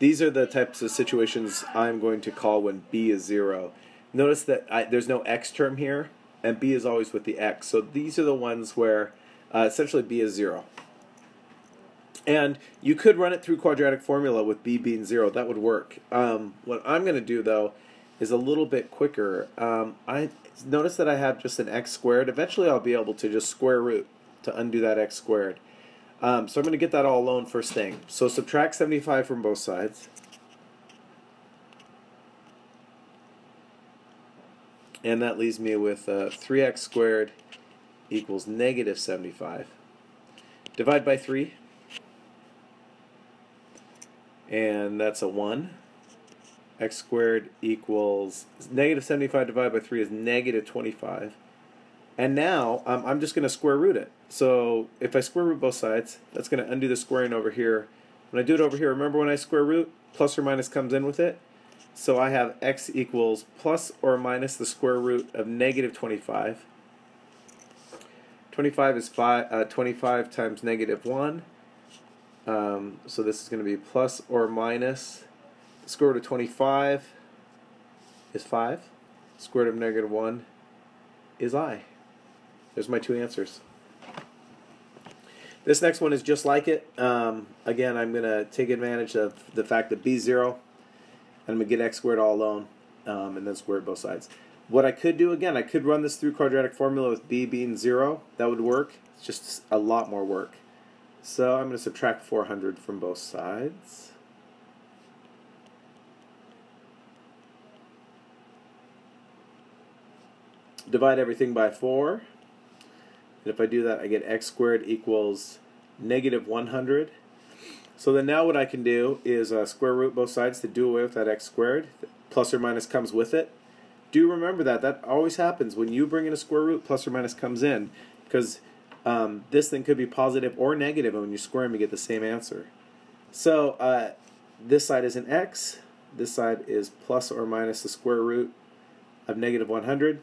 These are the types of situations I'm going to call when b is 0. Notice that there's no x term here, and b is always with the x. So these are the ones where essentially b is 0. And you could run it through quadratic formula with b being 0. That would work. What I'm going to do, though, is a little bit quicker. I notice that I have just an x squared. Eventually I'll be able to just square root to undo that x squared. So I'm going to get that all alone first thing. So subtract 75 from both sides. And that leaves me with 3x squared equals negative 75. Divide by 3. And that's a 1. X squared equals negative 75 divided by 3 is negative 25. And now I'm just going to square root it. So if I square root both sides, that's going to undo the squaring over here. When I do it over here, remember when I square root, plus or minus comes in with it. So I have x equals plus or minus the square root of negative 25. 25 is 25 times negative 1. So this is going to be plus or minus the square root of 25 is 5. Square root of negative 1 is I. There's my two answers. This next one is just like it. Again, I'm going to take advantage of the fact that b is 0. And I'm going to get x squared all alone, and then square both sides. What I could do, again, I could run this through quadratic formula with b being 0. That would work. It's just a lot more work. So I'm going to subtract 400 from both sides. Divide everything by 4. And if I do that, I get x squared equals negative 100. So then now what I can do is square root both sides to do away with that x squared. Plus or minus comes with it. Do remember that. That always happens. When you bring in a square root, plus or minus comes in. Because this thing could be positive or negative, and when you square them, you get the same answer. So this side is an x. This side is plus or minus the square root of negative 100.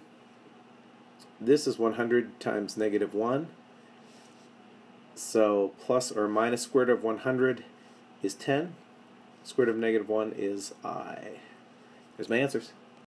This is 100 times negative 1. So plus or minus square root of 100 is 10. Square root of negative 1 is I. There's my answers.